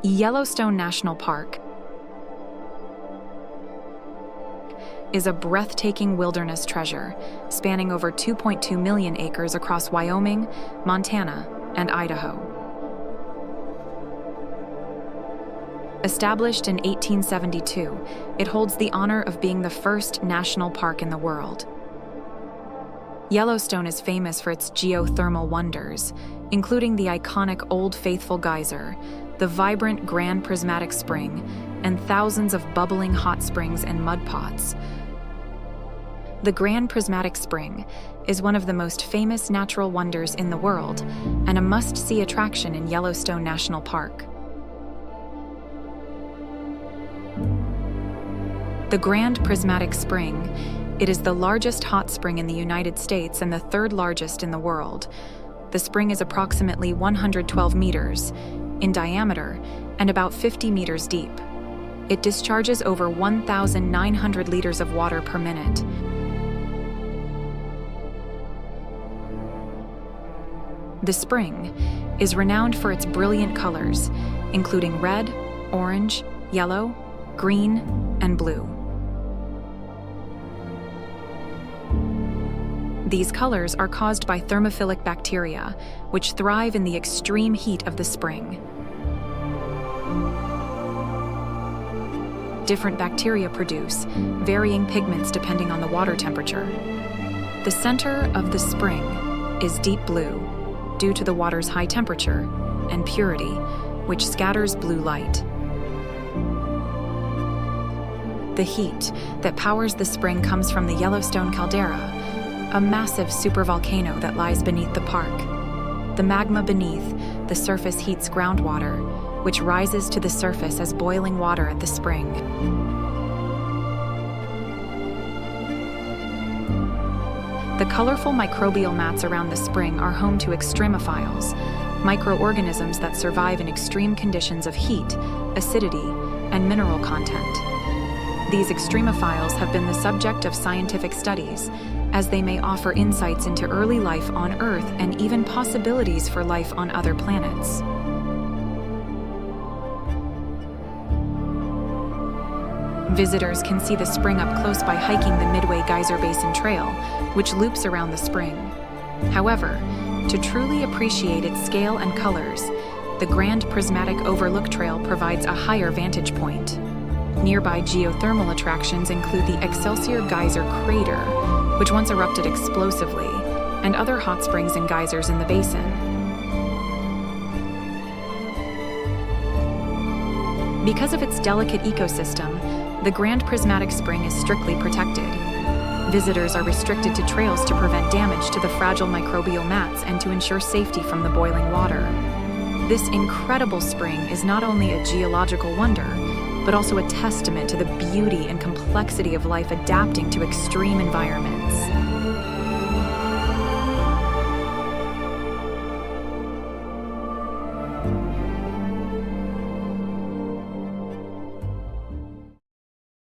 Yellowstone National Park is a breathtaking wilderness treasure spanning over 2.2 million acres across Wyoming, Montana, and Idaho. Established in 1872, it holds the honor of being the first national park in the world. Yellowstone is famous for its geothermal wonders, including the iconic Old Faithful geyser, the vibrant Grand Prismatic Spring, and thousands of bubbling hot springs and mud pots. The Grand Prismatic Spring is one of the most famous natural wonders in the world and a must-see attraction in Yellowstone National Park. The Grand Prismatic Spring, it is the largest hot spring in the United States and the third largest in the world. The spring is approximately 112 meters in diameter and about 50 meters deep. It discharges over 1,900 liters of water per minute. The spring is renowned for its brilliant colors, including red, orange, yellow, green, and blue. These colors are caused by thermophilic bacteria, which thrive in the extreme heat of the spring. Different bacteria produce varying pigments depending on the water temperature. The center of the spring is deep blue due to the water's high temperature and purity, which scatters blue light. The heat that powers the spring comes from the Yellowstone caldera, a massive supervolcano that lies beneath the park. The magma beneath the surface heats groundwater, which rises to the surface as boiling water at the spring. The colorful microbial mats around the spring are home to extremophiles, microorganisms that survive in extreme conditions of heat, acidity, and mineral content. These extremophiles have been the subject of scientific studies, as they may offer insights into early life on Earth and even possibilities for life on other planets. Visitors can see the spring up close by hiking the Midway Geyser Basin Trail, which loops around the spring. However, to truly appreciate its scale and colors, the Grand Prismatic Overlook Trail provides a higher vantage point. Nearby geothermal attractions include the Excelsior Geyser Crater, which once erupted explosively, and other hot springs and geysers in the basin. Because of its delicate ecosystem, the Grand Prismatic Spring is strictly protected. Visitors are restricted to trails to prevent damage to the fragile microbial mats and to ensure safety from the boiling water. This incredible spring is not only a geological wonder, but also a testament to the beauty and complexity of life adapting to extreme environments.